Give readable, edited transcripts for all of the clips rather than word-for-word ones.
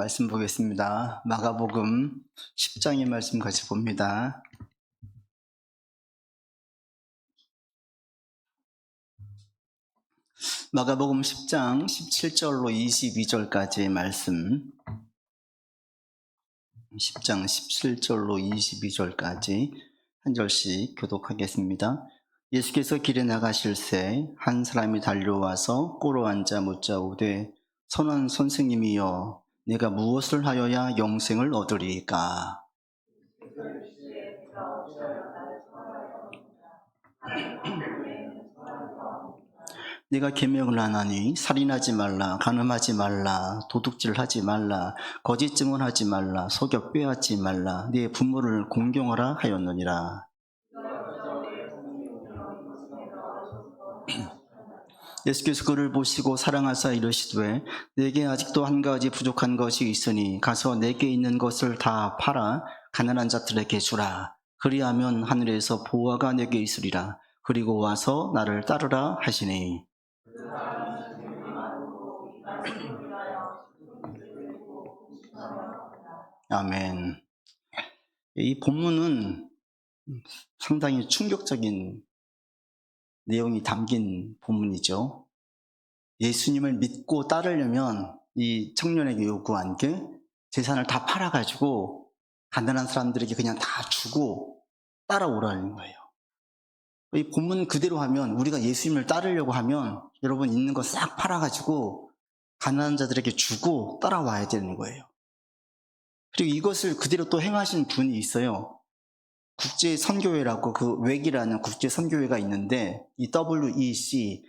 말씀 보겠습니다. 마가복음 10장의 말씀 같이 봅니다. 마가복음 10장 17절로 22절까지의 말씀, 10장 17절로 22절까지 한 절씩 교독하겠습니다. 예수께서 길에 나가실새 한 사람이 달려와서 꿇어 앉아 묻자오되 선한 선생님이여 내가 무엇을 하여야 영생을 얻으리이까? 내가 계명을 안 하니 살인하지 말라, 간음하지 말라, 도둑질하지 말라, 거짓 증언하지 말라, 속여 빼앗지 말라, 네 부모를 공경하라 하였느니라. 예수께서 그를 보시고 사랑하사 이르시되 내게 아직도 한 가지 부족한 것이 있으니 가서 내게 있는 것을 다 팔아 가난한 자들에게 주라. 그리하면 하늘에서 보화가 내게 있으리라. 그리고 와서 나를 따르라 하시니. 아멘. 이 본문은 상당히 충격적인 내용이 담긴 본문이죠. 예수님을 믿고 따르려면 이 청년에게 요구한 게 재산을 다 팔아가지고 가난한 사람들에게 그냥 다 주고 따라오라는 거예요. 이 본문 그대로 하면 우리가 예수님을 따르려고 하면 여러분 있는 거 싹 팔아가지고 가난한 자들에게 주고 따라와야 되는 거예요. 그리고 이것을 그대로 또 행하신 분이 있어요. 국제선교회라고 그 웩이라는 국제선교회가 있는데 이 WEC,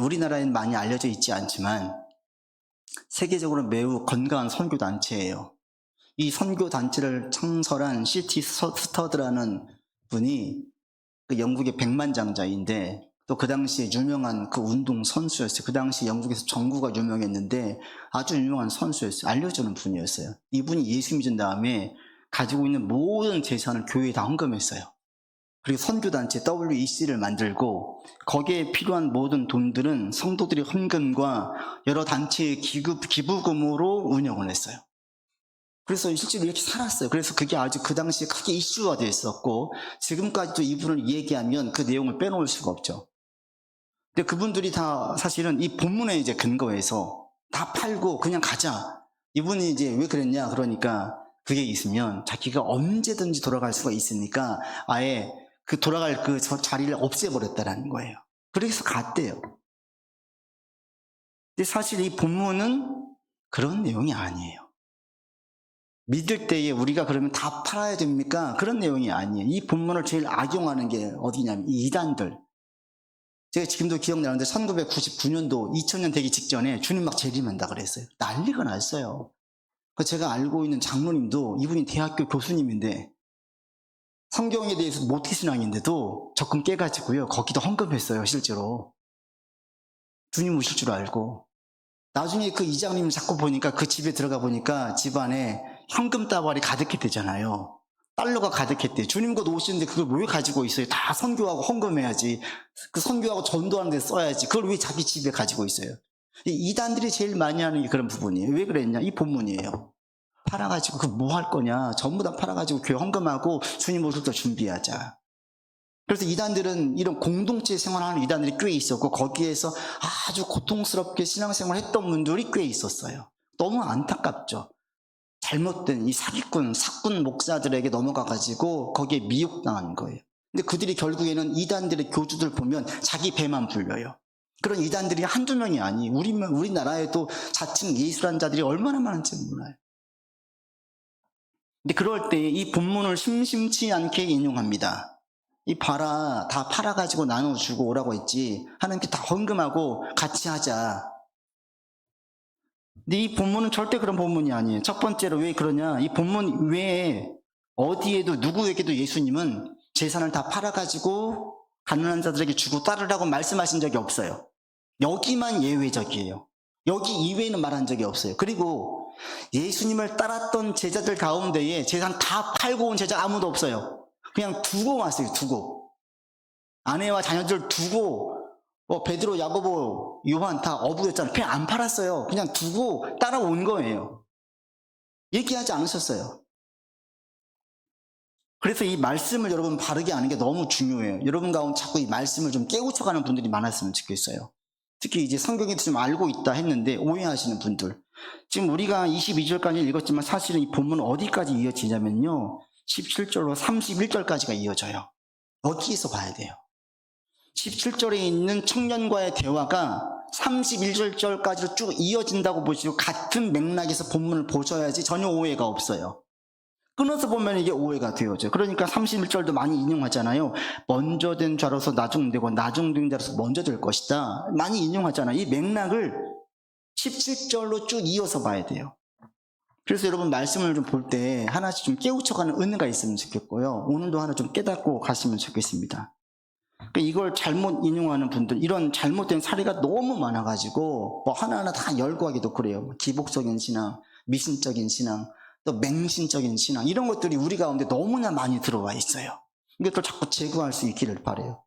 우리나라에는 많이 알려져 있지 않지만 세계적으로 매우 건강한 선교단체예요. 이 선교단체를 창설한 C.T. 스터드라는 분이 그 영국의 백만장자인데 또 그 당시에 유명한 그 운동 선수였어요. 그 당시 영국에서 정구가 유명했는데 아주 유명한 선수였어요. 알려주는 분이었어요. 이분이 예수 믿은 다음에 가지고 있는 모든 재산을 교회에 다 헌금했어요. 그리고 선교단체 WEC를 만들고 거기에 필요한 모든 돈들은 성도들의 헌금과 여러 단체의 기부금으로 운영을 했어요. 그래서 실제로 이렇게 살았어요. 그래서 그게 아주 그 당시에 크게 이슈가 됐었고 지금까지도 이분을 얘기하면 그 내용을 빼놓을 수가 없죠. 근데 그분들이 다 사실은 이 본문에 이제 근거해서 다 팔고 그냥 가자. 이분이 이제 왜 그랬냐 그러니까 그게 있으면 자기가 언제든지 돌아갈 수가 있으니까 아예 그 돌아갈 그 자리를 없애버렸다라는 거예요. 그래서 갔대요. 근데 사실 이 본문은 그런 내용이 아니에요. 믿을 때에 우리가 그러면 다 팔아야 됩니까? 그런 내용이 아니에요. 이 본문을 제일 악용하는 게 어디냐면 이 이단들. 제가 지금도 기억나는데 1999년도 2000년 되기 직전에 주님 막 재림한다 그랬어요. 난리가 났어요. 제가 알고 있는 장로님도 이분이 대학교 교수님인데 성경에 대해서 모태신앙인데도 적금 깨가지고요. 거기도 헌금했어요. 실제로. 주님 오실 줄 알고. 나중에 그 이장님을 자꾸 보니까 그 집에 들어가 보니까 집안에 현금 따발이 가득했대잖아요. 달러가 가득했대. 주님 곧 오시는데 그걸 왜 가지고 있어요? 다 선교하고 헌금해야지. 그 선교하고 전도하는 데 써야지. 그걸 왜 자기 집에 가지고 있어요? 이단들이 제일 많이 하는 게 그런 부분이에요. 왜 그랬냐? 이 본문이에요. 팔아가지고 그 뭐 할 거냐? 전부 다 팔아가지고 교회 헌금하고 주님 오실 때 준비하자. 그래서 이단들은 이런 공동체 생활하는 이단들이 꽤 있었고 거기에서 아주 고통스럽게 신앙생활 했던 분들이 꽤 있었어요. 너무 안타깝죠. 잘못된 이 사기꾼 목사들에게 넘어가가지고 거기에 미혹당한 거예요. 근데 그들이 결국에는 이단들의 교주들 보면 자기 배만 불려요. 그런 이단들이 한두 명이 아니에요. 우리나라에도 자칭 예수란 자들이 얼마나 많은지 몰라요. 근데 그럴 때 이 본문을 심심치 않게 인용합니다. 이 봐라, 다 팔아가지고 나눠주고 오라고 했지. 하나님께 다 헌금하고 같이 하자. 근데 이 본문은 절대 그런 본문이 아니에요. 첫 번째로 왜 그러냐? 이 본문 외에 어디에도 누구에게도 예수님은 재산을 다 팔아가지고 가난한 자들에게 주고 따르라고 말씀하신 적이 없어요. 여기만 예외적이에요. 여기 이외에는 말한 적이 없어요. 그리고 예수님을 따랐던 제자들 가운데에 재산 다 팔고 온 제자 아무도 없어요. 그냥 두고 왔어요. 두고. 아내와 자녀들 두고 베드로, 야고보, 요한 다 어부였잖아요. 그냥 안 팔았어요. 그냥 두고 따라온 거예요. 얘기하지 않으셨어요. 그래서 이 말씀을 여러분 바르게 아는 게 너무 중요해요. 여러분 가운데 자꾸 이 말씀을 좀 깨우쳐가는 분들이 많았으면 좋겠어요. 특히 이제 성경에 좀 알고 있다 했는데 오해하시는 분들. 지금 우리가 22절까지 읽었지만 사실은 이 본문은 어디까지 이어지냐면요. 17절로 31절까지가 이어져요. 여기에서 봐야 돼요. 17절에 있는 청년과의 대화가 31절까지로 쭉 이어진다고 보시고 같은 맥락에서 본문을 보셔야지 전혀 오해가 없어요. 끊어서 보면 이게 오해가 되어져. 그러니까 31절도 많이 인용하잖아요. 먼저 된 자로서 나중되고 나중된 자로서 먼저 될 것이다. 많이 인용하잖아요. 이 맥락을 17절로 쭉 이어서 봐야 돼요. 그래서 여러분 말씀을 좀 볼 때 하나씩 좀 깨우쳐가는 은혜가 있으면 좋겠고요. 오늘도 하나 좀 깨닫고 가시면 좋겠습니다. 그러니까 이걸 잘못 인용하는 분들, 이런 잘못된 사례가 너무 많아가지고 뭐 하나하나 다 열고 하기도 그래요. 기복적인 신앙, 미신적인 신앙, 또 맹신적인 신앙, 이런 것들이 우리 가운데 너무나 많이 들어와 있어요. 이것도 자꾸 제거할 수 있기를 바라요.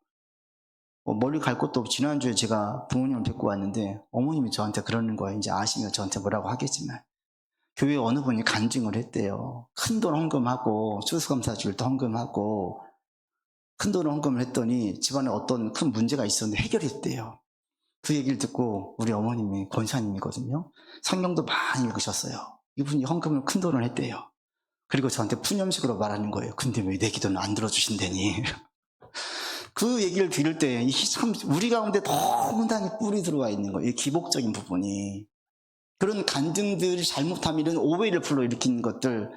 멀리 갈 것도 없고 지난주에 제가 부모님을 뵙고 왔는데 어머님이 저한테 그러는 거예요. 이제 아시면 저한테 뭐라고 하겠지만 교회 어느 분이 간증을 했대요. 큰돈 헌금하고 추수감사주일도 헌금하고 큰돈을 헌금을 했더니 집안에 어떤 큰 문제가 있었는데 해결했대요. 그 얘기를 듣고 우리 어머님이 권사님이거든요. 성경도 많이 읽으셨어요. 이분이 헌금을 큰돈을 했대요. 그리고 저한테 푸념식으로 말하는 거예요. 근데 왜 내 기도는 안 들어주신다니. 그 얘기를 들을 때 참 우리 가운데 너무나 뿔이 들어와 있는 거예요. 이 기복적인 부분이. 그런 간증들이 잘못하면 이런 오해를 불러일으키는 것들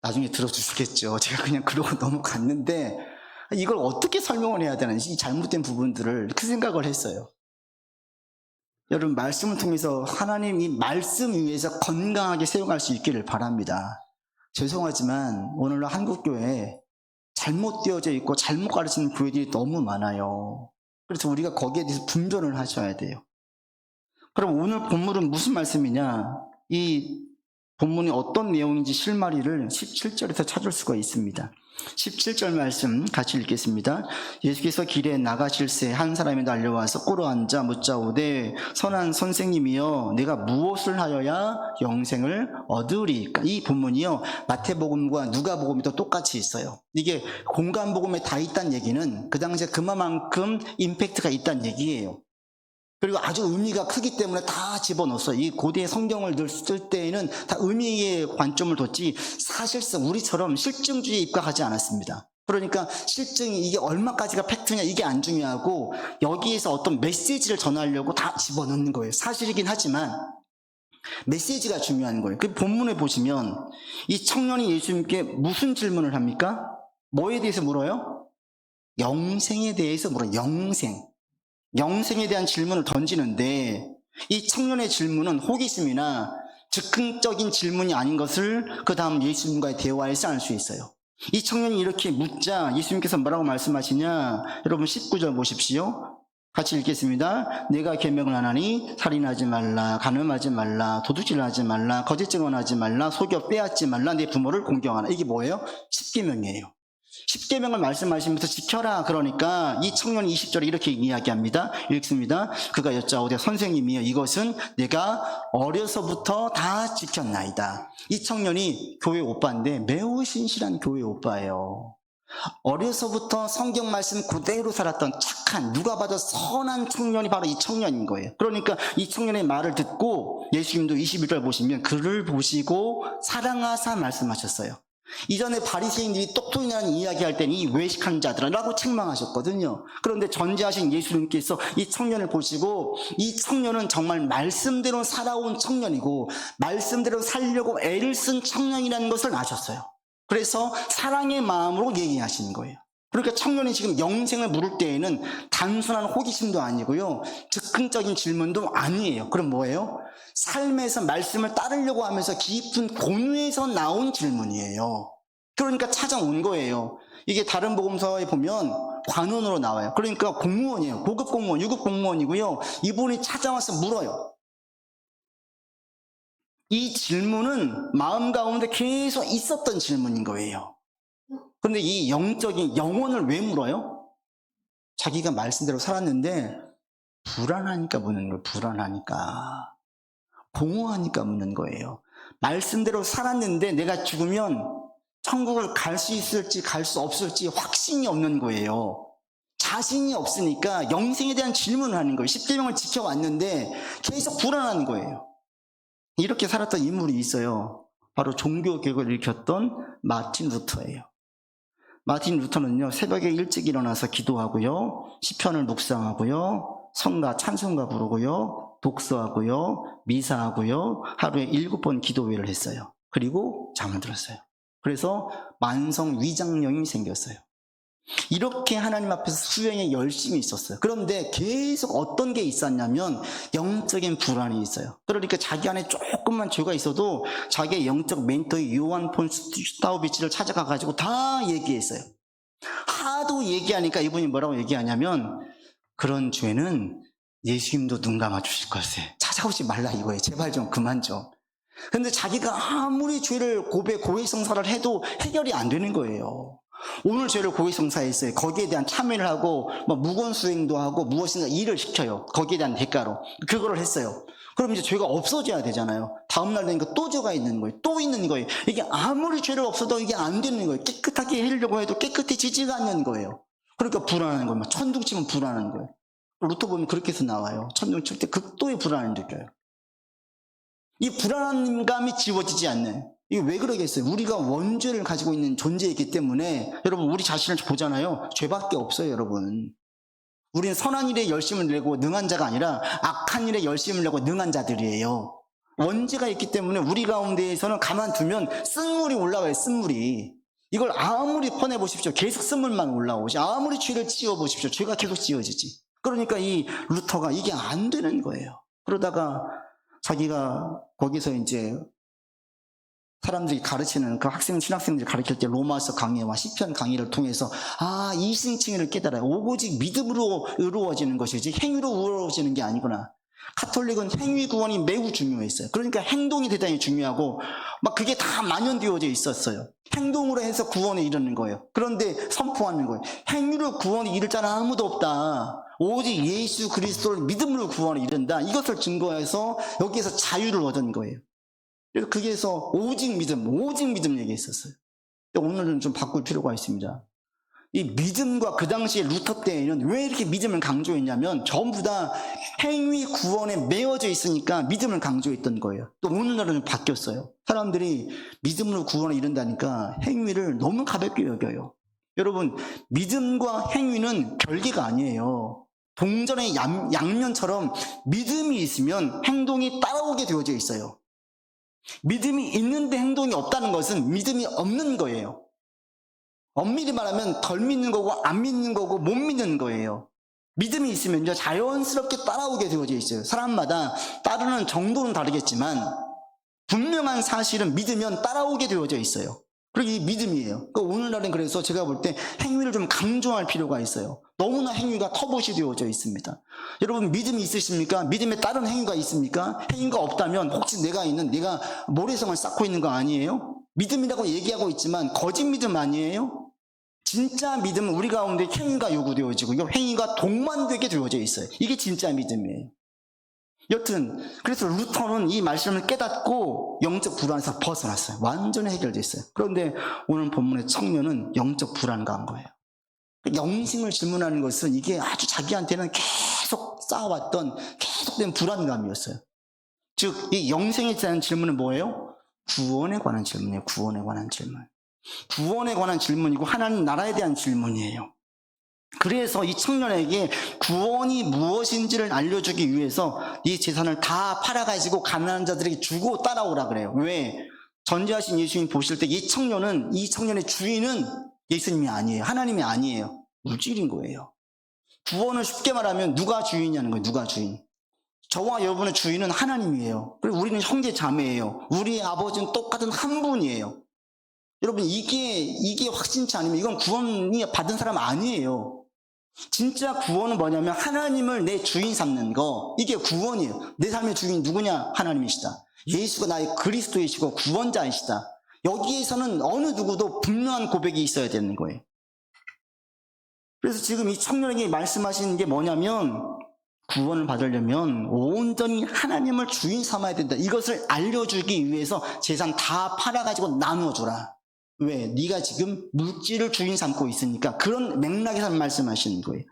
나중에 들어주시겠죠. 제가 그냥 그러고 넘어갔는데 이걸 어떻게 설명을 해야 되는지 이 잘못된 부분들을 그 생각을 했어요. 여러분 말씀을 통해서 하나님 이 말씀 위에서 건강하게 세워갈 수 있기를 바랍니다. 죄송하지만 오늘날 한국교회에 잘못되어져 있고 잘못 가르치는 교회들이 너무 많아요. 그래서 우리가 거기에 대해서 분별을 하셔야 돼요. 그럼 오늘 본문은 무슨 말씀이냐? 이 본문이 어떤 내용인지 실마리를 17절에서 찾을 수가 있습니다. 17절 말씀 같이 읽겠습니다. 예수께서 길에 나가실새 한 사람이 달려와서 꿇어앉아 묻자오되 선한 선생님이여 내가 무엇을 하여야 영생을 얻으리까? 이 본문이요 마태복음과 누가복음이 똑같이 있어요. 이게 공간복음에 다 있다는 얘기는 그 당시에 그만큼 임팩트가 있다는 얘기예요. 그리고 아주 의미가 크기 때문에 다 집어넣었어요. 이 고대 성경을 쓸 때에는 다 의미의 관점을 뒀지 사실상 우리처럼 실증주의에 입각하지 않았습니다. 그러니까 실증이 이게 얼마까지가 팩트냐 이게 안 중요하고 여기에서 어떤 메시지를 전하려고 다 집어넣는 거예요. 사실이긴 하지만 메시지가 중요한 거예요. 그 본문에 보시면 이 청년이 예수님께 무슨 질문을 합니까? 뭐에 대해서 물어요? 영생에 대해서 물어요. 영생에 대한 질문을 던지는데 이 청년의 질문은 호기심이나 즉흥적인 질문이 아닌 것을 그 다음 예수님과의 대화에서 알 수 있어요. 이 청년이 이렇게 묻자 예수님께서 뭐라고 말씀하시냐? 여러분 19절 보십시오. 같이 읽겠습니다. 내가 계명을 하나니 살인하지 말라, 간음하지 말라, 도둑질하지 말라, 거짓 증언하지 말라, 속여 빼앗지 말라, 내 부모를 공경하라. 이게 뭐예요? 10계명이에요. 10계명을 말씀하시면서 지켜라. 그러니까 이 청년이 20절에 이렇게 이야기합니다. 읽습니다. 그가 여짜오되 선생님이여 이것은 내가 어려서부터 다 지켰나이다. 이 청년이 교회 오빠인데 매우 신실한 교회 오빠예요. 어려서부터 성경 말씀 그대로 살았던 착한 누가 봐도 선한 청년이 바로 이 청년인 거예요. 그러니까 이 청년의 말을 듣고 예수님도 21절 보시면 그를 보시고 사랑하사 말씀하셨어요. 이전에 바리새인들이 똑똑이라는 이야기할 때는 이 외식하는 자들이라고 책망하셨거든요. 그런데 전지하신 예수님께서 이 청년을 보시고 이 청년은 정말 말씀대로 살아온 청년이고 말씀대로 살려고 애를 쓴 청년이라는 것을 아셨어요. 그래서 사랑의 마음으로 얘기하시는 거예요. 그러니까 청년이 지금 영생을 물을 때에는 단순한 호기심도 아니고요 즉흥적인 질문도 아니에요. 그럼 뭐예요? 삶에서 말씀을 따르려고 하면서 깊은 공유에서 나온 질문이에요. 그러니까 찾아온 거예요. 이게 다른 복음서에 보면 관원으로 나와요. 그러니까 공무원이에요. 고급 공무원, 유급 공무원이고요 이분이 찾아와서 물어요. 이 질문은 마음 가운데 계속 있었던 질문인 거예요. 그런데 이 영적인 영혼을 왜 물어요? 자기가 말씀대로 살았는데 불안하니까 묻는 거예요. 불안하니까. 공허하니까 묻는 거예요. 말씀대로 살았는데 내가 죽으면 천국을 갈 수 있을지 갈 수 없을지 확신이 없는 거예요. 자신이 없으니까 영생에 대한 질문을 하는 거예요. 십계명을 지켜왔는데 계속 불안한 거예요. 이렇게 살았던 인물이 있어요. 바로 종교개혁을 일으켰던 마틴 루터예요. 마틴 루터는요, 새벽에 일찍 일어나서 기도하고요, 시편을 묵상하고요, 성가 찬송가 부르고요, 독서하고요, 미사하고요, 하루에 7번 기도회를 했어요. 그리고 잠을 들었어요. 그래서 만성 위장염이 생겼어요. 이렇게 하나님 앞에서 수행에 열심히 있었어요. 그런데 계속 어떤 게 있었냐면 영적인 불안이 있어요. 그러니까 자기 안에 조금만 죄가 있어도 자기의 영적 멘토인 요한 폰 슈타우비치를 찾아가가지고 다 얘기했어요. 하도 얘기하니까 이분이 뭐라고 얘기하냐면, 그런 죄는 예수님도 눈 감아주실 것에 찾아오지 말라 이거예요. 제발 좀 그만 좀. 근데 자기가 아무리 죄를 고해성사를 해도 해결이 안 되는 거예요. 오늘 죄를 고해성사했어요. 거기에 대한 참여를 하고 무건 수행도 하고 무엇인가 일을 시켜요. 거기에 대한 대가로 그거를 했어요. 그럼 이제 죄가 없어져야 되잖아요. 다음날 되니까 또 죄가 있는 거예요. 또 있는 거예요. 이게 아무리 죄를 없어도 이게 안 되는 거예요. 깨끗하게 하려고 해도 깨끗해지지가 않는 거예요. 그러니까 불안한 거예요. 천둥 치면 불안한 거예요. 루터 보면 그렇게 해서 나와요. 천둥 칠 때 극도의 불안을 느껴요. 이 불안감이 지워지지 않는, 이게 왜 그러겠어요? 우리가 원죄를 가지고 있는 존재이기 때문에, 여러분, 우리 자신을 보잖아요. 죄밖에 없어요, 여러분. 우리는 선한 일에 열심을 내고 능한 자가 아니라 악한 일에 열심을 내고 능한 자들이에요. 원죄가 있기 때문에 우리 가운데에서는 가만두면 쓴물이 올라와요, 쓴물이. 이걸 아무리 퍼내보십시오. 계속 쓴물만 올라오지. 아무리 죄를 지워보십시오. 죄가 계속 지워지지. 그러니까 이 루터가 이게 안 되는 거예요. 그러다가 자기가 거기서 이제 사람들이 가르치는 그 신학생들이 가르칠 때 로마서 강의와 시편 강의를 통해서 이신칭의를 깨달아요. 오직 믿음으로 의로워지는 것이지 행위로 의로워지는 게 아니구나. 카톨릭은 행위 구원이 매우 중요했어요. 그러니까 행동이 대단히 중요하고 그게 다 만연되어져 있었어요. 행동으로 해서 구원에 이르는 거예요. 그런데 선포하는 거예요. 행위로 구원에 이를 자는 아무도 없다. 오직 예수 그리스도를 믿음으로 구원에 이른다. 이것을 증거해서 여기에서 자유를 얻은 거예요. 그래서 거기에서 오직 믿음 얘기했었어요. 오늘은 좀 바꿀 필요가 있습니다. 이 믿음과 그 당시에 루터 때에는 왜 이렇게 믿음을 강조했냐면 전부 다 행위 구원에 매어져 있으니까 믿음을 강조했던 거예요. 또 오늘날은 바뀌었어요. 사람들이 믿음으로 구원에 이른다니까 행위를 너무 가볍게 여겨요. 여러분, 믿음과 행위는 별개가 아니에요. 동전의 양면처럼 믿음이 있으면 행동이 따라오게 되어져 있어요. 믿음이 있는데 행동이 없다는 것은 믿음이 없는 거예요. 엄밀히 말하면 덜 믿는 거고 안 믿는 거고 못 믿는 거예요. 믿음이 있으면요 자연스럽게 따라오게 되어져 있어요. 사람마다 따르는 정도는 다르겠지만 분명한 사실은 믿으면 따라오게 되어져 있어요. 그리고 이 믿음이에요. 그러니까 오늘날은 그래서 제가 볼 때 행위를 좀 강조할 필요가 있어요. 너무나 행위가 터부시 되어져 있습니다. 여러분 믿음이 있으십니까? 믿음에 따른 행위가 있습니까? 행위가 없다면 혹시 내가 모래성을 쌓고 있는 거 아니에요? 믿음이라고 얘기하고 있지만 거짓 믿음 아니에요? 진짜 믿음은 우리 가운데 행위가 요구되어지고 이 행위가 동반되게 되어져 있어요. 이게 진짜 믿음이에요. 여튼 그래서 루터는 이 말씀을 깨닫고 영적 불안에서 벗어났어요. 완전히 해결됐어요. 그런데 오늘 본문의 청년은 영적 불안감한 거예요. 영생을 질문하는 것은 이게 아주 자기한테는 계속 쌓아왔던 계속된 불안감이었어요. 즉 이 영생에 대한 질문은 뭐예요? 구원에 관한 질문이에요. 구원에 관한 질문. 구원에 관한 질문이고 하나님 나라에 대한 질문이에요. 그래서 이 청년에게 구원이 무엇인지를 알려주기 위해서 이 재산을 다 팔아가지고 가난한 자들에게 주고 따라오라 그래요. 왜? 전지하신 예수님 보실 때 이 청년의 주인은 예수님이 아니에요. 하나님이 아니에요. 물질인 거예요. 구원을 쉽게 말하면 누가 주인이냐는 거예요. 누가 주인. 저와 여러분의 주인은 하나님이에요. 그리고 우리는 형제 자매예요. 우리 아버지는 똑같은 한 분이에요. 여러분 이게 확신치 않으면 이건 구원이 받은 사람 아니에요. 진짜 구원은 뭐냐면 하나님을 내 주인 삼는 거, 이게 구원이에요. 내 삶의 주인이 누구냐? 하나님이시다. 예수가 나의 그리스도이시고 구원자이시다. 여기에서는 어느 누구도 분명한 고백이 있어야 되는 거예요. 그래서 지금 이 청년에게 말씀하시는 게 뭐냐면 구원을 받으려면 온전히 하나님을 주인 삼아야 된다. 이것을 알려주기 위해서 재산 다 팔아가지고 나누어주라. 왜? 네가 지금 물질을 주인 삼고 있으니까. 그런 맥락에서 말씀하시는 거예요.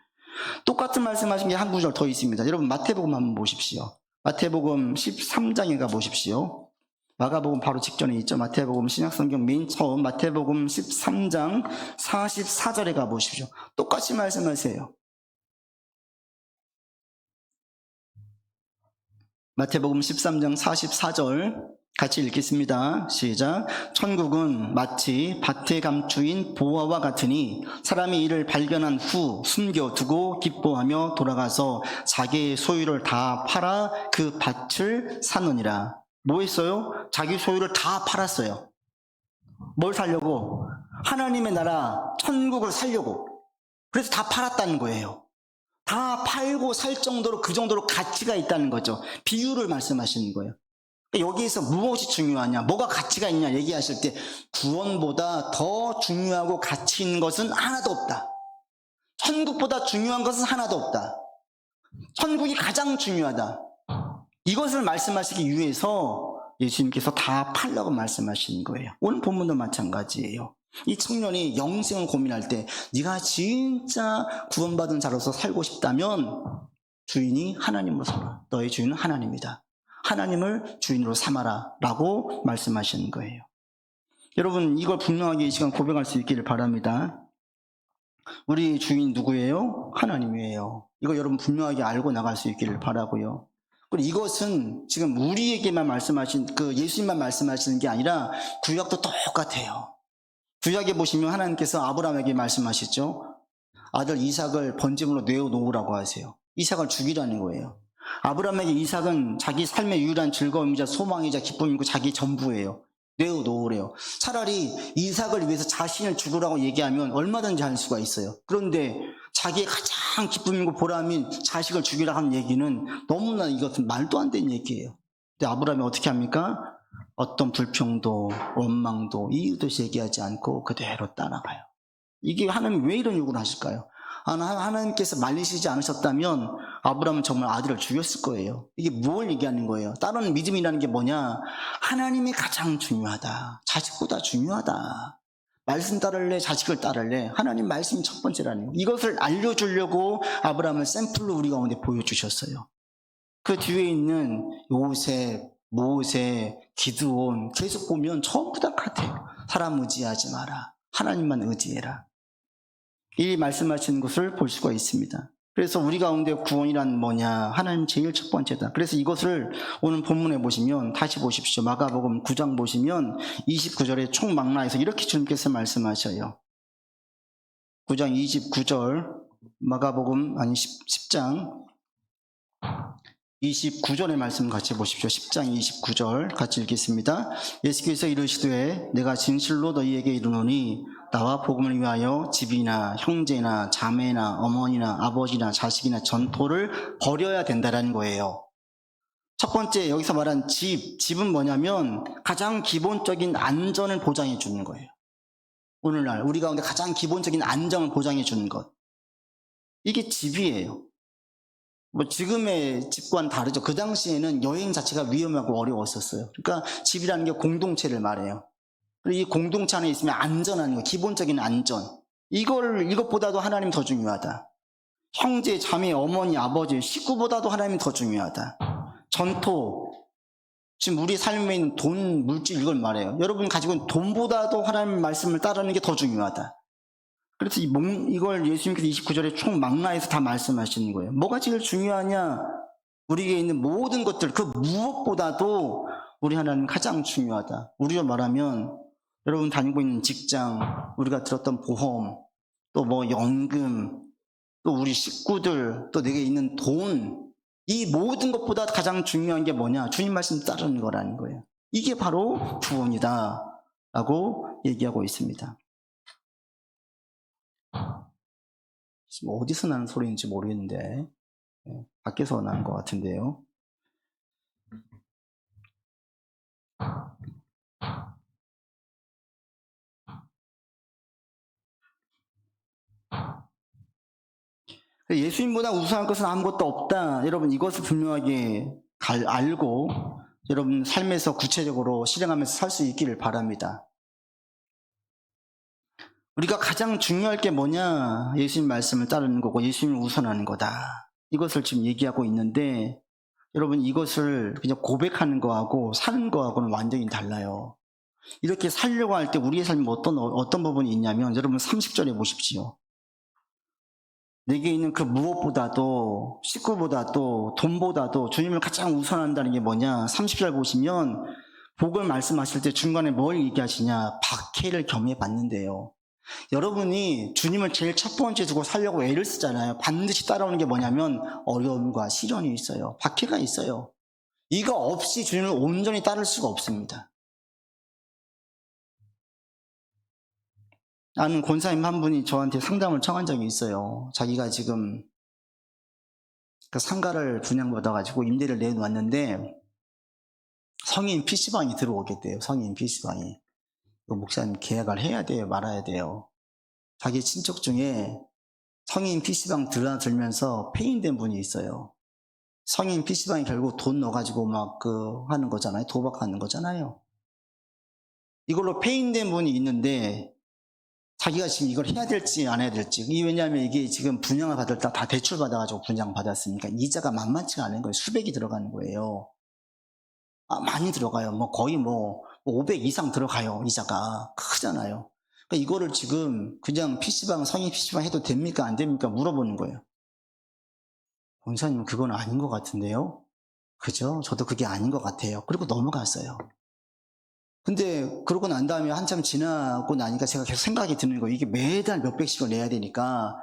똑같은 말씀하신 게 한 구절 더 있습니다. 여러분 마태복음 한번 보십시오. 마태복음 13장에 가보십시오. 마가복음 바로 직전에 있죠. 마태복음 신약성경 맨 처음 마태복음 13장 44절에 가보십시오. 똑같이 말씀하세요. 마태복음 13장 44절 같이 읽겠습니다. 시작. 천국은 마치 밭에 감추인 보화와 같으니 사람이 이를 발견한 후 숨겨두고 기뻐하며 돌아가서 자기의 소유를 다 팔아 그 밭을 사느니라. 뭐 했어요? 자기 소유를 다 팔았어요. 뭘 살려고? 하나님의 나라 천국을 살려고. 그래서 다 팔았다는 거예요. 다 팔고 살 정도로, 그 정도로 가치가 있다는 거죠. 비유를 말씀하시는 거예요. 여기에서 무엇이 중요하냐, 뭐가 가치가 있냐 얘기하실 때 구원보다 더 중요하고 가치 있는 것은 하나도 없다. 천국보다 중요한 것은 하나도 없다. 천국이 가장 중요하다. 이것을 말씀하시기 위해서 예수님께서 다 팔라고 말씀하시는 거예요. 오늘 본문도 마찬가지예요. 이 청년이 영생을 고민할 때 네가 진짜 구원받은 자로서 살고 싶다면 주인이 하나님으로 삼아. 너의 주인은 하나님이다. 하나님을 주인으로 삼아라 라고 말씀하시는 거예요. 여러분 이걸 분명하게 이 시간 고백할 수 있기를 바랍니다. 우리 주인 누구예요? 하나님이에요. 이거 여러분 분명하게 알고 나갈 수 있기를 바라고요. 그리고 이것은 지금 우리에게만 말씀하신 예수님만 말씀하시는 게 아니라 구약도 똑같아요. 구약에 보시면 하나님께서 아브라함에게 말씀하시죠. 아들 이삭을 번제물로 내어놓으라고 하세요. 이삭을 죽이라는 거예요. 아브라함에게 이삭은 자기 삶의 유일한 즐거움이자 소망이자 기쁨이고 자기 전부예요. 내어놓으래요. 차라리 이삭을 위해서 자신을 죽으라고 얘기하면 얼마든지 할 수가 있어요. 그런데 자기의 가장 기쁨이고 보람인 자식을 죽이라 하는 얘기는 너무나 이것은 말도 안 되는 얘기예요. 근데 아브라함이 어떻게 합니까? 어떤 불평도 원망도 이유도 제기하지 않고 그대로 따라가요. 이게 하나님 왜 이런 요구를 하실까요? 하나님께서 말리시지 않으셨다면 아브라함은 정말 아들을 죽였을 거예요. 이게 뭘 얘기하는 거예요? 따르는 믿음이라는 게 뭐냐? 하나님이 가장 중요하다. 자식보다 중요하다. 말씀 따를래? 자식을 따를래? 하나님 말씀이 첫 번째라는 거예요. 이것을 알려주려고 아브라함을 샘플로 우리 가운데 보여주셨어요. 그 뒤에 있는 요셉, 모세, 기드온 계속 보면 전부 다 같아요. 사람 의지하지 마라. 하나님만 의지해라. 이 말씀하시는 것을 볼 수가 있습니다. 그래서 우리 가운데 구원이란 뭐냐? 하나님 제일 첫 번째다. 그래서 이것을 오늘 본문에 보시면 다시 보십시오. 마가복음 9장 보시면 29절에 총망라에서 이렇게 주님께서 말씀하셔요. 9장 29절 마가복음 10장 29절의 말씀 같이 보십시오. 10장 29절 같이 읽겠습니다. 예수께서 이르시되 내가 진실로 너희에게 이르노니 나와 복음을 위하여 집이나 형제나 자매나 어머니나 아버지나 자식이나 전토를 버려야 된다는 거예요. 첫 번째 여기서 말한 집은 뭐냐면 가장 기본적인 안전을 보장해 주는 거예요. 오늘날 우리 가운데 가장 기본적인 안정을 보장해 주는 것. 이게 집이에요. 지금의 집과는 다르죠. 그 당시에는 여행 자체가 위험하고 어려웠었어요. 그러니까 집이라는 게 공동체를 말해요. 이 공동체 안에 있으면 안전한 거, 기본적인 안전. 이것보다도 하나님 더 중요하다. 형제, 자매, 어머니, 아버지, 식구보다도 하나님이 더 중요하다. 전토. 지금 우리 삶에 있는 돈, 물질 이걸 말해요. 여러분 가지고 있는 돈보다도 하나님 말씀을 따르는 게 더 중요하다. 그래서 이걸 예수님께서 29절에 총망라해서 다 말씀하시는 거예요. 뭐가 제일 중요하냐? 우리에게 있는 모든 것들, 그 무엇보다도 우리 하나님 가장 중요하다. 우리가 말하면 여러분 다니고 있는 직장, 우리가 들었던 보험, 또 연금, 또 우리 식구들, 또 내게 있는 돈, 이 모든 것보다 가장 중요한 게 뭐냐? 주님 말씀 따르는 거라는 거예요. 이게 바로 구원이다 라고 얘기하고 있습니다. 지금 어디서 나는 소리인지 모르겠는데 밖에서 나는 것 같은데요. 예수님보다 우수한 것은 아무것도 없다. 여러분 이것을 분명하게 알고 여러분 삶에서 구체적으로 실행하면서 살 수 있기를 바랍니다. 우리가 가장 중요할 게 뭐냐? 예수님 말씀을 따르는 거고 예수님을 우선하는 거다. 이것을 지금 얘기하고 있는데 여러분 이것을 그냥 고백하는 거하고 사는 거하고는 완전히 달라요. 이렇게 살려고 할 때 우리의 삶에 어떤 부분이 있냐면 여러분 30절에 보십시오. 내게 있는 그 무엇보다도 식구보다도 돈보다도 주님을 가장 우선한다는 게 뭐냐? 30절 보시면 복을 말씀하실 때 중간에 뭘 얘기하시냐? 박해를 겸해받는데요. 여러분이 주님을 제일 첫 번째 두고 살려고 애를 쓰잖아요. 반드시 따라오는 게 뭐냐면 어려움과 시련이 있어요. 박해가 있어요. 이거 없이 주님을 온전히 따를 수가 없습니다. 아는 권사님 한 분이 저한테 상담을 청한 적이 있어요. 자기가 지금 그 상가를 분양받아가지고 임대를 내놓았는데 성인 PC방이 들어오겠대요. 성인 PC방이. 목사님 계약을 해야 돼요? 말아야 돼요? 자기 친척 중에 성인 PC방 들면서 폐인된 분이 있어요. 성인 PC방이 결국 돈 넣어가지고 막 하는 거잖아요. 도박하는 거잖아요. 이걸로 폐인된 분이 있는데 자기가 지금 이걸 해야 될지 안 해야 될지. 왜냐하면 이게 지금 분양을 받을 때 다 대출 받아가지고 분양 받았으니까 이자가 만만치가 않은 거예요. 수백이 들어가는 거예요. 많이 들어가요. 거의 500 이상 들어가요. 이자가 크잖아요. 그러니까 이거를 지금 그냥 PC방, 성인 PC방 해도 됩니까? 안 됩니까? 물어보는 거예요. 권사님 그건 아닌 것 같은데요? 그죠? 저도 그게 아닌 것 같아요. 그리고 넘어갔어요. 근데 그러고 난 다음에 한참 지나고 나니까 제가 계속 생각이 드는 거예요. 이게 매달 몇백씩을 내야 되니까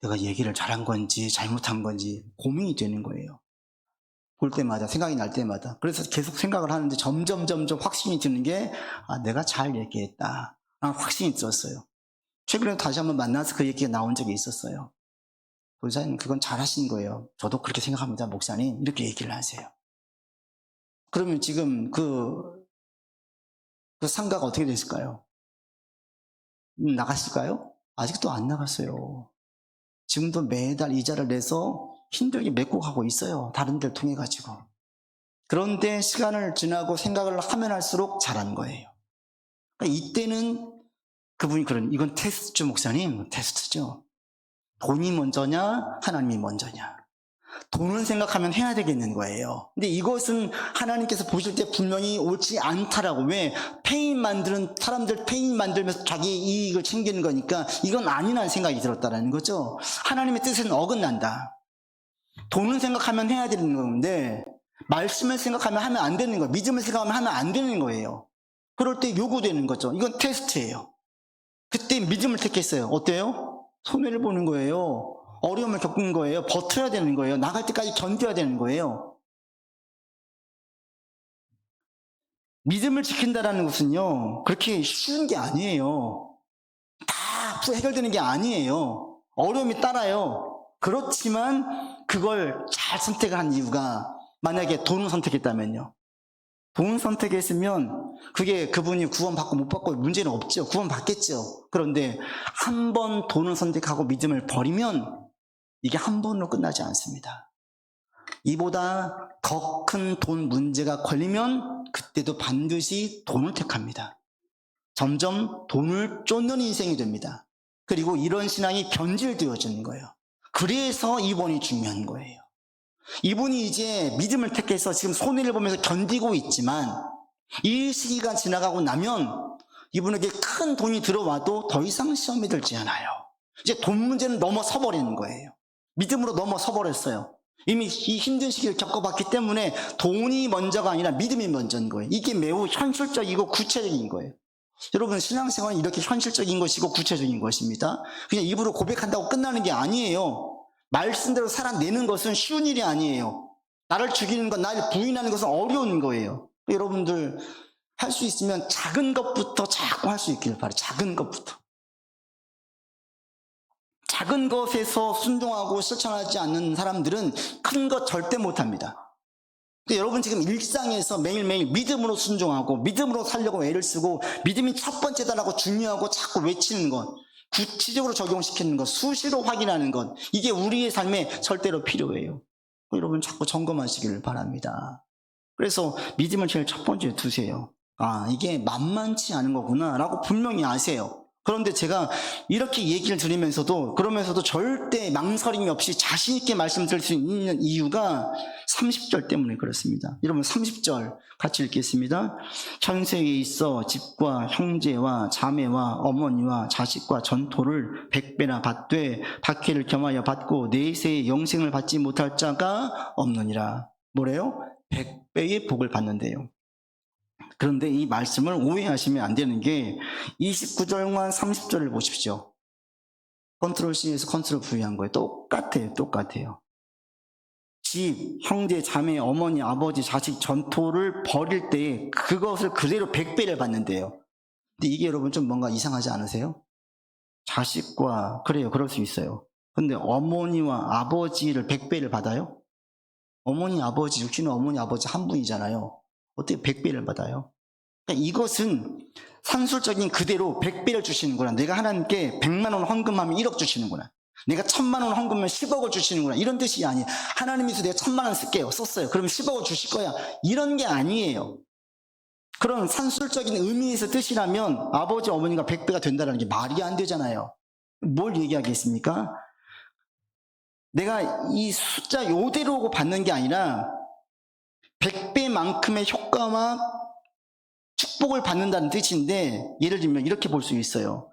내가 얘기를 잘한 건지 잘못한 건지 고민이 되는 거예요. 볼 때마다, 생각이 날 때마다. 그래서 계속 생각을 하는데 점점 확신이 드는 게 내가 잘 얘기했다. 확신이 들었어요. 최근에 다시 한번 만나서 그 얘기가 나온 적이 있었어요. 목사님 그건 잘하신 거예요. 저도 그렇게 생각합니다. 목사님 이렇게 얘기를 하세요. 그러면 지금 그 상가가 어떻게 됐을까요? 나갔을까요? 아직도 안 나갔어요. 지금도 매달 이자를 내서 힘들게 메고 가고 있어요. 다른 데를 통해 가지고. 그런데 시간을 지나고 생각을 하면 할수록 잘한 거예요. 그러니까 이때는 그분이 이건 테스트죠, 목사님. 테스트죠. 돈이 먼저냐, 하나님이 먼저냐. 돈을 생각하면 해야 되겠는 거예요. 근데 이것은 하나님께서 보실 때 분명히 옳지 않다라고. 왜? 사람들 페인 만들면서 자기 이익을 챙기는 거니까 이건 아니라는 생각이 들었다라는 거죠. 하나님의 뜻은 어긋난다. 돈을 생각하면 해야 되는 건데 말씀을 생각하면 하면 안 되는 거예요. 믿음을 생각하면 하면 안 되는 거예요. 그럴 때 요구되는 거죠. 이건 테스트예요. 그때 믿음을 택했어요. 어때요? 손해를 보는 거예요. 어려움을 겪는 거예요. 버텨야 되는 거예요. 나갈 때까지 견뎌야 되는 거예요. 믿음을 지킨다는 것은요, 그렇게 쉬운 게 아니에요. 다 해결되는 게 아니에요. 어려움이 따라요. 그렇지만 그걸 잘 선택을 한 이유가 만약에 돈을 선택했다면요. 돈 선택했으면 그게 그분이 구원받고 못 받고 문제는 없죠. 구원받겠죠. 그런데 한 번 돈을 선택하고 믿음을 버리면 이게 한 번으로 끝나지 않습니다. 이보다 더 큰 돈 문제가 걸리면 그때도 반드시 돈을 택합니다. 점점 돈을 쫓는 인생이 됩니다. 그리고 이런 신앙이 변질되어지는 거예요. 그래서 이번이 중요한 거예요. 이분이 이제 믿음을 택해서 지금 손해를 보면서 견디고 있지만 이 시기가 지나가고 나면 이분에게 큰 돈이 들어와도 더 이상 시험이 들지 않아요. 이제 돈 문제는 넘어서 버리는 거예요. 믿음으로 넘어서 버렸어요. 이미 이 힘든 시기를 겪어봤기 때문에 돈이 먼저가 아니라 믿음이 먼저인 거예요. 이게 매우 현실적이고 구체적인 거예요. 여러분 신앙생활은 이렇게 현실적인 것이고 구체적인 것입니다. 그냥 입으로 고백한다고 끝나는 게 아니에요. 말씀대로 살아내는 것은 쉬운 일이 아니에요. 나를 죽이는 것, 나를 부인하는 것은 어려운 거예요. 여러분들 할 수 있으면 작은 것부터 자꾸 할 수 있기를 바라요. 작은 것부터. 작은 것에서 순종하고 실천하지 않는 사람들은 큰 것 절대 못합니다. 여러분 지금 일상에서 매일매일 믿음으로 순종하고 믿음으로 살려고 애를 쓰고 믿음이 첫 번째다라고 중요하고 자꾸 외치는 것, 구체적으로 적용시키는 것, 수시로 확인하는 것, 이게 우리의 삶에 절대로 필요해요. 여러분 자꾸 점검하시기를 바랍니다. 그래서 믿음을 제일 첫 번째 두세요. 아, 이게 만만치 않은 거구나 라고 분명히 아세요. 그런데 제가 이렇게 얘기를 드리면서도 그러면서도 절대 망설임이 없이 자신 있게 말씀드릴 수 있는 이유가 30절 때문에 그렇습니다. 여러분 30절 같이 읽겠습니다. 현세에 있어 집과 형제와 자매와 어머니와 자식과 전토를 100배나 받되 박해를 겸하여 받고 내세의 영생을 받지 못할 자가 없느니라. 뭐래요? 100배의 복을 받는데요. 그런데 이 말씀을 오해하시면 안 되는 게 29절과 30절을 보십시오. 컨트롤 C에서 컨트롤 V 한 거예요. 똑같아요. 집, 형제, 자매, 어머니, 아버지, 자식 전토를 벌일 때 그것을 그대로 100배를 받는데요. 근데 이게 여러분 좀 뭔가 이상하지 않으세요? 자식과, 그래요, 그럴 수 있어요. 근데 어머니와 아버지를 100배를 받아요? 어머니, 아버지, 육신은 어머니, 아버지 한 분이잖아요. 어떻게 100배를 받아요? 그러니까 이것은 산술적인 그대로 100배를 주시는구나. 내가 하나님께 100만 원 헌금하면 1억 주시는구나. 내가 1000만 원 헌금하면 10억을 주시는구나. 이런 뜻이 아니에요. 하나님께서 내가 1000만 원 쓸게요. 썼어요. 그러면 10억을 주실 거야. 이런 게 아니에요. 그런 산술적인 의미에서 뜻이라면 아버지, 어머니가 100배가 된다는 게 말이 안 되잖아요. 뭘 얘기하겠습니까? 내가 이 숫자 요대로 받는 게 아니라 100배만큼의 효과와 축복을 받는다는 뜻인데, 예를 들면 이렇게 볼 수 있어요.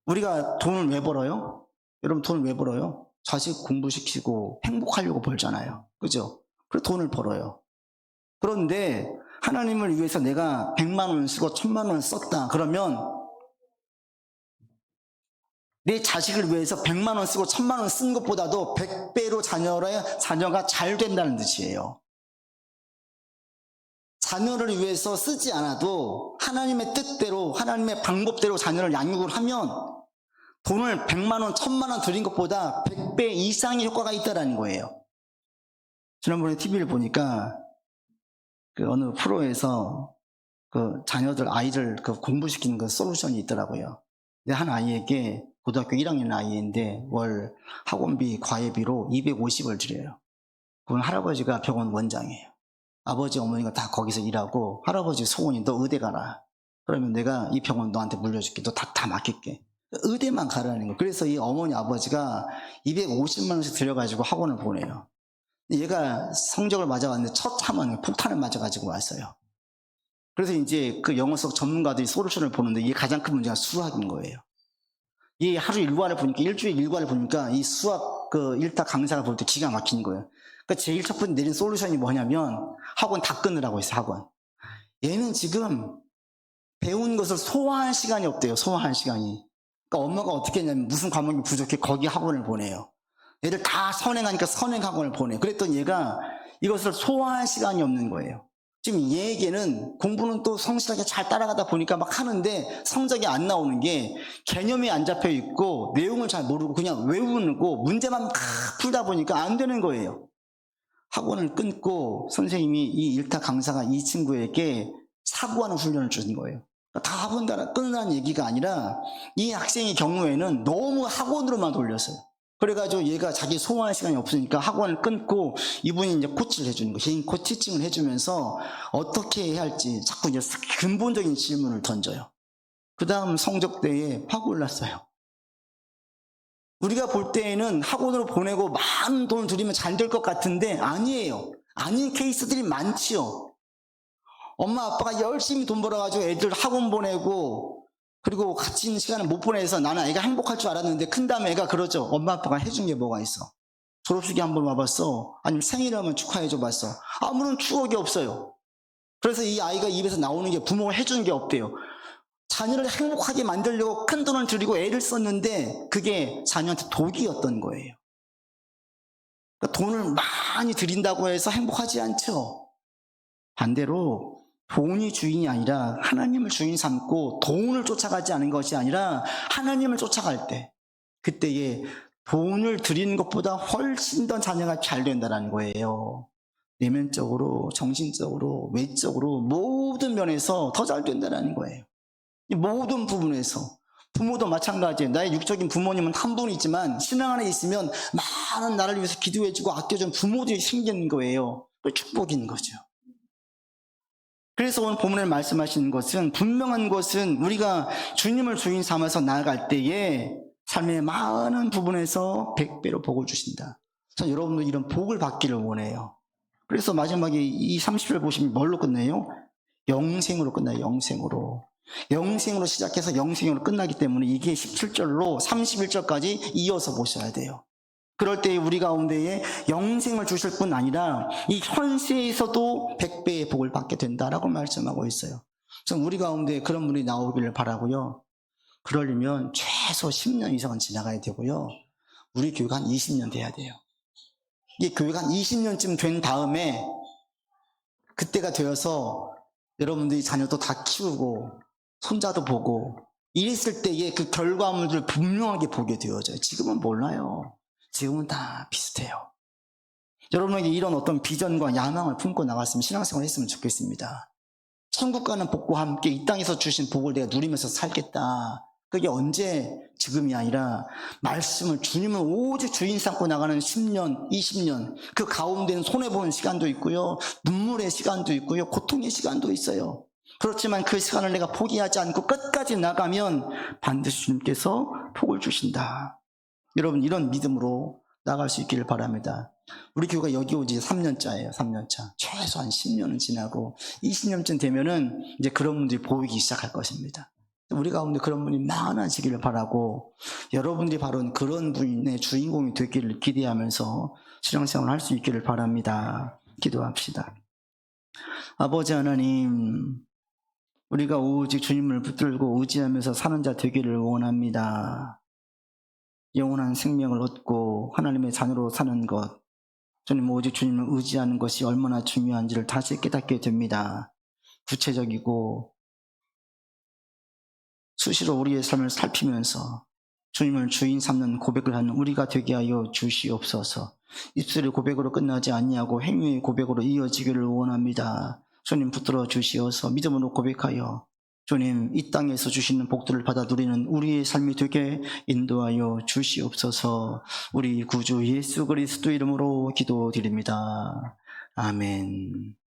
우리가 돈을 왜 벌어요? 여러분 돈을 왜 벌어요? 자식 공부시키고 행복하려고 벌잖아요. 그죠? 그래서 돈을 벌어요. 그런데 하나님을 위해서 내가 100만 원 쓰고 1000만 원 썼다. 그러면 내 자식을 위해서 100만 원 쓰고 1000만 원 쓴 것보다도 100배로 자녀가 잘 된다는 뜻이에요. 자녀를 위해서 쓰지 않아도 하나님의 뜻대로, 하나님의 방법대로 자녀를 양육을 하면 돈을 100만 원, 1000만 원 드린 것보다 100배 이상의 효과가 있다는 거예요. 지난번에 TV를 보니까 그 어느 프로에서 그 자녀들, 아이들 그 공부시키는 그 솔루션이 있더라고요. 근데 한 아이에게 고등학교 1학년 아이인데 월 학원비, 과외비로 250을 드려요. 그건 할아버지가 병원 원장이에요. 아버지, 어머니가 다 거기서 일하고 할아버지 소원이 너 의대 가라. 그러면 내가 이 병원 너한테 물려줄게. 너 다 맡길게. 의대만 가라는 거예요. 그래서 이 어머니, 아버지가 250만 원씩 들여가지고 학원을 보내요. 얘가 성적을 맞아왔는데 첫 함은 폭탄을 맞아가지고 왔어요. 그래서 이제 그 영어 수학 전문가들이 솔루션을 보는데 이게 가장 큰 문제가 수학인 거예요. 이 하루 일과를 보니까, 일주일 일과를 보니까 이 수학 그 일타 강사가 볼 때 기가 막히는 거예요. 그러니까 제일 첫 번째 내린 솔루션이 뭐냐면 학원 다 끊으라고 했어요. 학원. 얘는 지금 배운 것을 소화할 시간이 없대요. 소화할 시간이. 그러니까 엄마가 어떻게 했냐면 무슨 과목이 부족해 거기 학원을 보내요. 얘를 다 선행하니까 선행 학원을 보내요. 그랬더니 얘가 이것을 소화할 시간이 없는 거예요. 지금 얘에게는 공부는 또 성실하게 잘 따라가다 보니까 막 하는데 성적이 안 나오는 게 개념이 안 잡혀 있고 내용을 잘 모르고 그냥 외우고 문제만 막 풀다 보니까 안 되는 거예요. 학원을 끊고 선생님이 이 일타 강사가 이 친구에게 사고하는 훈련을 주는 거예요. 다 학원 끊으라는 얘기가 아니라 이 학생의 경우에는 너무 학원으로만 돌렸어요. 그래가지고 얘가 자기 소화할 시간이 없으니까 학원을 끊고 이분이 이제 코치를 해주는 거예요. 개인 코치칭을 해주면서 어떻게 해야 할지 자꾸 이제 근본적인 질문을 던져요. 그 다음 성적대에 확 올랐어요. 우리가 볼 때에는 학원으로 보내고 많은 돈을 들이면 잘 될 것 같은데 아니에요. 아닌 케이스들이 많지요. 엄마 아빠가 열심히 돈 벌어가지고 애들 학원 보내고 그리고 같이 있는 시간을 못 보내서 나는 애가 행복할 줄 알았는데 큰 다음에 애가 그러죠. 엄마 아빠가 해준 게 뭐가 있어? 졸업식에 한번 와봤어? 아니면 생일 하면 축하해줘 봤어? 아무런 추억이 없어요. 그래서 이 아이가 입에서 나오는 게 부모가 해준 게 없대요. 자녀를 행복하게 만들려고 큰 돈을 들이고 애를 썼는데 그게 자녀한테 독이었던 거예요. 그러니까 돈을 많이 들인다고 해서 행복하지 않죠. 반대로 돈이 주인이 아니라 하나님을 주인 삼고 돈을 쫓아가지 않은 것이 아니라 하나님을 쫓아갈 때 그때에 돈을 드리는 것보다 훨씬 더 자녀가 잘 된다는 거예요. 내면적으로, 정신적으로, 외적으로 모든 면에서 더 잘 된다는 거예요. 모든 부분에서 부모도 마찬가지예요. 나의 육적인 부모님은 한 분이지만 신앙 안에 있으면 많은 나를 위해서 기도해주고 아껴준 부모들이 생기는 거예요. 그 축복인 거죠. 그래서 오늘 본문에 말씀하시는 것은, 분명한 것은 우리가 주님을 주인 삼아서 나아갈 때에 삶의 많은 부분에서 100배로 복을 주신다. 저는 여러분도 이런 복을 받기를 원해요. 그래서 마지막에 이 30절 보시면 뭘로 끝내요? 영생으로 끝나요. 영생으로. 영생으로 시작해서 영생으로 끝나기 때문에 이게 17절로 31절까지 이어서 보셔야 돼요. 그럴 때 우리 가운데에 영생을 주실 뿐 아니라 이 현세에서도 100배의 복을 받게 된다라고 말씀하고 있어요. 그래서 우리 가운데 그런 분이 나오기를 바라고요. 그러려면 최소 10년 이상은 지나가야 되고요. 우리 교회가 한 20년 돼야 돼요. 이게 교회가 한 20년쯤 된 다음에 그때가 되어서 여러분들이 자녀도 다 키우고 손자도 보고 이랬을 때에 그 결과물들을 분명하게 보게 되어져요. 지금은 몰라요. 지금은 다 비슷해요. 여러분에게 이런 어떤 비전과 야망을 품고 나갔으면 신앙생활을 했으면 좋겠습니다. 천국 가는 복과 함께 이 땅에서 주신 복을 내가 누리면서 살겠다. 그게 언제? 지금이 아니라 말씀을, 주님을 오직 주인 삼고 나가는 10년, 20년, 그 가운데는 손해보는 시간도 있고요, 눈물의 시간도 있고요, 고통의 시간도 있어요. 그렇지만 그 시간을 내가 포기하지 않고 끝까지 나가면 반드시 주님께서 복을 주신다. 여러분, 이런 믿음으로 나갈 수 있기를 바랍니다. 우리 교회가 여기 오지 3년차예요. 3년차. 최소한 10년은 지나고 20년쯤 되면은 이제 그런 분들이 보이기 시작할 것입니다. 우리 가운데 그런 분이 많아지기를 바라고, 여러분들이 바로 그런 분의 주인공이 되기를 기대하면서 신앙생활을 할 수 있기를 바랍니다. 기도합시다. 아버지 하나님, 우리가 오직 주님을 붙들고 의지하면서 사는 자 되기를 원합니다. 영원한 생명을 얻고 하나님의 자녀로 사는 것, 주님 오직 주님을 의지하는 것이 얼마나 중요한지를 다시 깨닫게 됩니다. 구체적이고 수시로 우리의 삶을 살피면서 주님을 주인 삼는 고백을 하는 우리가 되게 하여 주시옵소서. 입술의 고백으로 끝나지 아니하고 행위의 고백으로 이어지기를 원합니다. 주님 붙들어 주시어서 믿음으로 고백하여 주님 이 땅에서 주시는 복들을 받아 누리는 우리의 삶이 되게 인도하여 주시옵소서. 우리 구주 예수 그리스도 이름으로 기도드립니다. 아멘.